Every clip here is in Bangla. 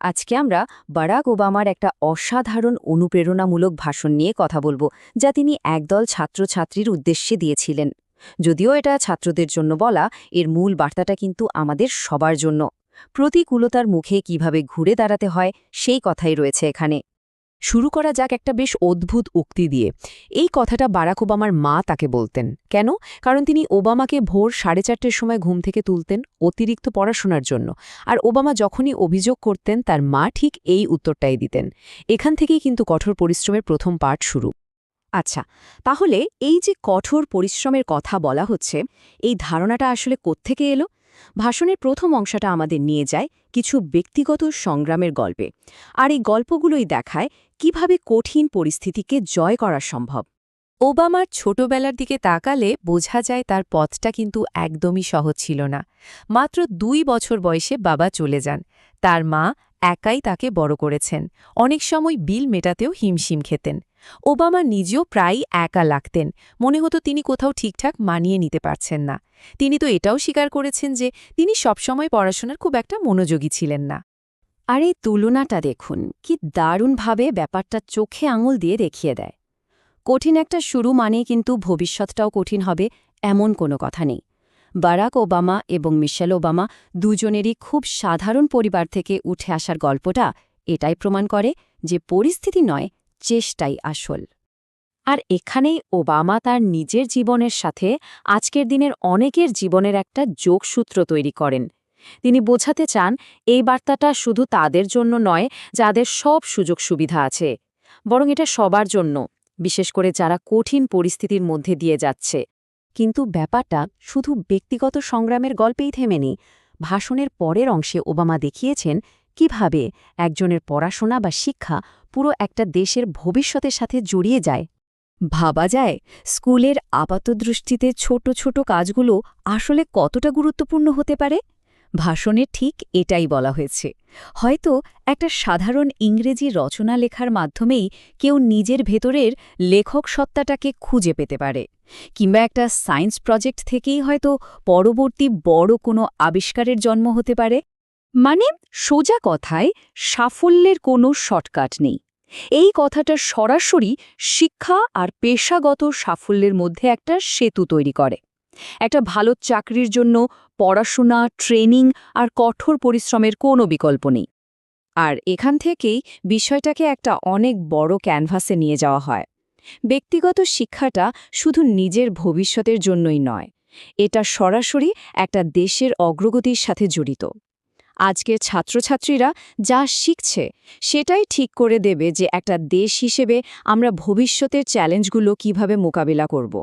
আজকে আমরা বারাক ওবামার একটা অসাধারণ অনুপ্রেরণামূলক ভাষণ নিয়ে কথা বলবো, যা তিনি একদল ছাত্রছাত্রীর উদ্দেশ্যে দিয়েছিলেন। যদিও এটা ছাত্রদের জন্য বলা, এর মূল বার্তাটা কিন্তু আমাদের সবার জন্য। প্রতিকূলতার মুখে কিভাবে ঘুরে দাঁড়াতে হয় সেই কথাই রয়েছে এখানে। শুরু করা যাক একটা বেশ অদ্ভুত উক্তি দিয়ে। এই কথাটা বারাক ওবামার মা তাকে বলতেন। কেন? কারণ তিনি ওবামাকে ভোর 4:30টার সময় ঘুম থেকে তুলতেন অতিরিক্ত পড়াশোনার জন্য। আর ওবামা যখনই অভিযোগ করতেন তার মা ঠিক এই উত্তরটাই দিতেন। এখান থেকেই কিন্তু কঠোর পরিশ্রমের প্রথম পাঠ শুরু। আচ্ছা, তাহলে এই যে কঠোর পরিশ্রমের কথা বলা হচ্ছে, এই ধারণাটা আসলে কোত্থেকে এলো? ভাষণের প্রথম অংশটা আমাদের নিয়ে যায় কিছু ব্যক্তিগত সংগ্রামের গল্পে, আর এই গল্পগুলোই দেখায় কিভাবে কঠিন পরিস্থিতিকে জয় করা সম্ভব। ওবামার ছোটবেলার দিকে তাকালে বোঝা যায় তার পথটা কিন্তু একদমই সহজ ছিল না। মাত্র 2 বছর বয়সে বাবা চলে যান। তার মা একাই তাকে বড় করেছেন। অনেক সময় বিল মেটাতেও হিমশিম খেতেন। ওবামা নিজেও প্রায়ই একা লাগতেন। মনে হতো তিনি কোথাও ঠিকঠাক মানিয়ে নিতে পারছেন না। তিনি তো এটাও স্বীকার করেছেন যে তিনি সবসময় পড়াশোনার খুব একটা মনোযোগী ছিলেন না। আর এই তুলনাটা দেখুন, কি দারুণভাবে ব্যাপারটা চোখে আঙুল দিয়ে দেখিয়ে দেয়। কঠিন একটা শুরু মানেই কিন্তু ভবিষ্যৎটাও কঠিন হবে, এমন কোনো কথা নেই। বারাক ওবামা এবং মিশেল ওবামা দুজনেরই খুব সাধারণ পরিবার থেকে উঠে আসার গল্পটা এটাই প্রমাণ করে যে পরিস্থিতি নয়, চেষ্টাই আসল। আর এখানেই ওবামা তার নিজের জীবনের সাথে আজকের দিনের অনেকের জীবনের একটা যোগসূত্র তৈরি করেন। তিনি বোঝাতে চান, এই বার্তাটা শুধু তাদের জন্য নয় যাদের সব সুযোগ সুবিধা আছে, বরং এটা সবার জন্য, বিশেষ করে যারা কঠিন পরিস্থিতির মধ্যে দিয়ে যাচ্ছে। কিন্তু ব্যাপারটা শুধু ব্যক্তিগত সংগ্রামের গল্পেই থেমেনি। ভাষণের পরের অংশে ওবামা দেখিয়েছেন কিভাবে একজনের পড়াশোনা বা শিক্ষা পুরো একটা দেশের ভবিষ্যতের সাথে জড়িয়ে যায়। ভাবা যায়, স্কুলের আপাতদৃষ্টিতে ছোট ছোট কাজগুলো আসলে কতটা গুরুত্বপূর্ণ হতে পারে। ভাষণে ঠিক এটাই বলা হয়েছে। হয়তো একটা সাধারণ ইংরেজি রচনা লেখার মাধ্যমেই কেউ নিজের ভেতরের লেখক সত্তাটাকে খুঁজে পেতে পারে, কিংবা একটা সায়েন্স প্রজেক্ট থেকেই হয়তো পরবর্তী বড় কোনো আবিষ্কারের জন্ম হতে পারে। মানে, সোজা কথায়, সাফল্যের কোনো শর্টকাট নেই। এই কথাটা সরাসরি শিক্ষা আর পেশাগত সাফল্যের মধ্যে একটা সেতু তৈরি করে। একটা ভালো চাকরির জন্য পড়াশোনা, ট্রেনিং আর কঠোর পরিশ্রমের কোনো বিকল্প নেই। আর এখান থেকেই বিষয়টাকে একটা অনেক বড় ক্যানভাসে নিয়ে যাওয়া হয়। ব্যক্তিগত শিক্ষাটা শুধু নিজের ভবিষ্যতের জন্যই নয়, এটা সরাসরি একটা দেশের অগ্রগতির সাথে জড়িত। আজকের ছাত্রছাত্রীরা যা শিখছে সেটাই ঠিক করে দেবে যে একটা দেশ হিসেবে আমরা ভবিষ্যতের চ্যালেঞ্জগুলো কিভাবে মোকাবিলা করব।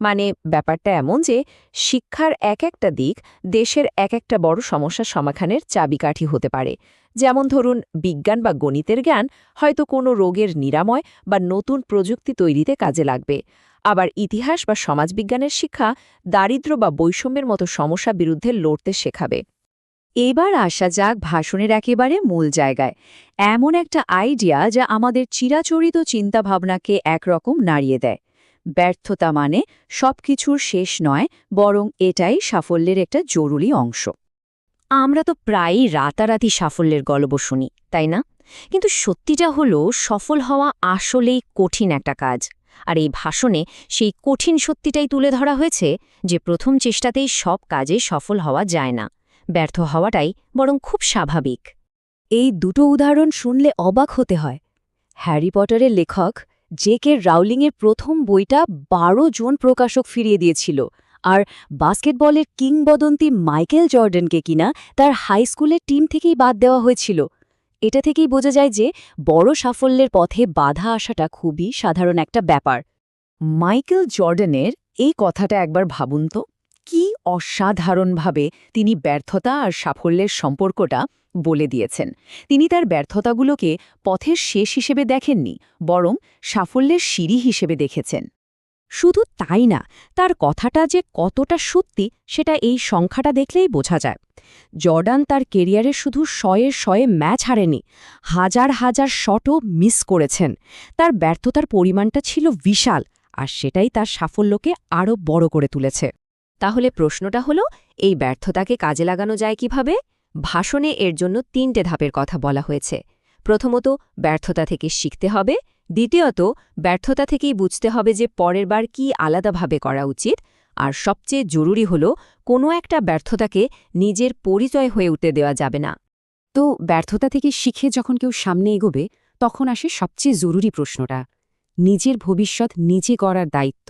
মানে, ব্যাপারটা এমন যে শিক্ষার এক একটা দিক দেশের এক একটা বড় সমস্যার সমাধানের চাবিকাঠি হতে পারে। যেমন ধরুন, বিজ্ঞান বা গণিতের জ্ঞান হয়তো কোনো রোগের নিরাময় বা নতুন প্রযুক্তি তৈরিতে কাজে লাগবে। আবার ইতিহাস বা সমাজবিজ্ঞানের শিক্ষা দারিদ্র্য বা বৈষম্যের মতো সমস্যার বিরুদ্ধে লড়তে শেখাবে। এবার আসা যাক ভাষণের একেবারে মূল জায়গায়, এমন একটা আইডিয়া যা আমাদের চিরাচরিত চিন্তাভাবনাকে একরকম নাড়িয়ে দেয়। ব্যর্থতা মানে সবকিছুর শেষ নয়, বরং এটাই সাফল্যের একটা জরুরি অংশ। আমরা তো প্রায়ই রাতারাতি সাফল্যের গল্প শুনি, তাই না? কিন্তু সত্যিটা হলো, সফল হওয়া আসলেই কঠিন একটা কাজ। আর এই ভাষণে সেই কঠিন সত্যিটাই তুলে ধরা হয়েছে যে প্রথম চেষ্টাতেই সব কাজে সফল হওয়া যায় না। ব্যর্থ হওয়াটাই বরং খুব স্বাভাবিক। এই দুটো উদাহরণ শুনলে অবাক হতে হয়। হ্যারি পটারের লেখক জে.কে. রাউলিংয়ের প্রথম বইটা 12 জন প্রকাশক ফিরিয়ে দিয়েছিল, আর বাস্কেটবলের কিংবদন্তি মাইকেল জর্ডানকে কিনা তার হাই স্কুলের টিম থেকেই বাদ দেওয়া হয়েছিল। এটা থেকেই বোঝা যায় যে বড় সাফল্যের পথে বাধা আসাটা খুবই সাধারণ একটা ব্যাপার। মাইকেল জর্ডানের এই কথাটা একবার ভাবুন তো, কি অসাধারণভাবে তিনি ব্যর্থতা আর সাফল্যের সম্পর্কটা বলে দিয়েছেন। তিনি তার ব্যর্থতাগুলোকে পথের শেষ হিসেবে দেখেননি, বরং সাফল্যের সিঁড়ি হিসেবে দেখেছেন। শুধু তাই না, তার কথাটা যে কতটা সত্যি সেটা এই সংখ্যাটা দেখলেই বোঝা যায়। জর্ডান তার কেরিয়ারে শুধু শয়ে ম্যাচ হারেনি, হাজার হাজার শটও মিস করেছেন। তার ব্যর্থতার পরিমাণটা ছিল বিশাল, আর সেটাই তার সাফল্যকে আরও বড় করে তুলেছে। তাহলে প্রশ্নটা হলো, এই ব্যর্থতাকে কাজে লাগানো যায় কিভাবে? ভাষণে এর জন্য ৩টে ধাপের কথা বলা হয়েছে। প্রথমত, ব্যর্থতা থেকে শিখতে হবে। দ্বিতীয়ত, ব্যর্থতা থেকেই বুঝতে হবে যে পরের বার কী আলাদাভাবে করা উচিত। আর সবচেয়ে জরুরি হল, কোনো একটা ব্যর্থতাকে নিজের পরিচয় হয়ে উঠতে দেওয়া যাবে না। তো ব্যর্থতা থেকে শিখে যখন কেউ সামনে এগোবে, তখন আসে সবচেয়ে জরুরি প্রশ্নটা, নিজের ভবিষ্যৎ নিজে করার দায়িত্ব।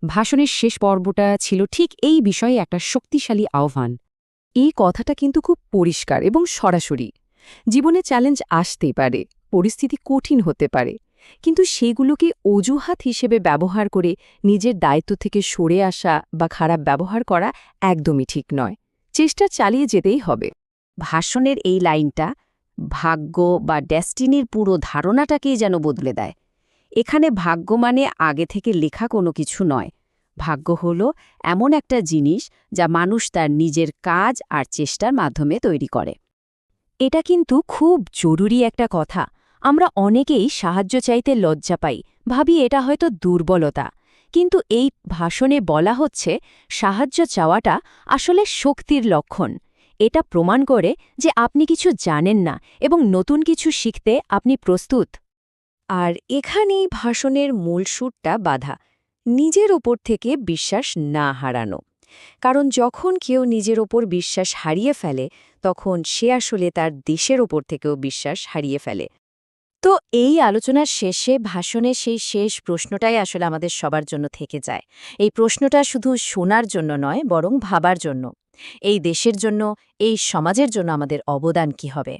ভাষণের শেষ পর্বটা ছিল ঠিক এই বিষয়ে একটা শক্তিশালী আহ্বান। এই কথাটা কিন্তু খুব পরিষ্কার এবং সরাসরি। জীবনে চ্যালেঞ্জ আসতেই পারে, পরিস্থিতি কঠিন হতে পারে, কিন্তু সেগুলোকে অজুহাত হিসেবে ব্যবহার করে নিজের দায়িত্ব থেকে সরে আসা বা খারাপ ব্যবহার করা একদমই ঠিক নয়। চেষ্টা চালিয়ে যেতেই হবে। ভাষণের এই লাইনটা ভাগ্য বা ডেস্টিনির পুরো ধারণাটাকেই যেন বদলে দেয়। এখানে ভাগ্য মানে আগে থেকে লেখা কোনো কিছু নয়। ভাগ্য হল এমন একটা জিনিস যা মানুষ তার নিজের কাজ আর চেষ্টার মাধ্যমে তৈরি করে। এটা কিন্তু খুব জরুরি একটা কথা। আমরা অনেকেই সাহায্য চাইতে লজ্জা পাই, ভাবি এটা হয়তো দুর্বলতা। কিন্তু এই ভাষণে বলা হচ্ছে সাহায্য চাওয়াটা আসলে শক্তির লক্ষণ। এটা প্রমাণ করে যে আপনি কিছু জানেন না এবং নতুন কিছু শিখতে আপনি প্রস্তুত। আর এখানেই ভাষণের মূল সুরটা বাধা, নিজের ওপর থেকে বিশ্বাস না হারানো। কারণ যখন কেউ নিজের ওপর বিশ্বাস হারিয়ে ফেলে, তখন সে আসলে তার দেশের ওপর থেকেও বিশ্বাস হারিয়ে ফেলে। তো এই আলোচনার শেষে ভাষণের সেই শেষ প্রশ্নটাই আসলে আমাদের সবার জন্য থেকে যায়। এই প্রশ্নটা শুধু শোনার জন্য নয়, বরং ভাবার জন্য। এই দেশের জন্য, এই সমাজের জন্য আমাদের অবদান কী হবে?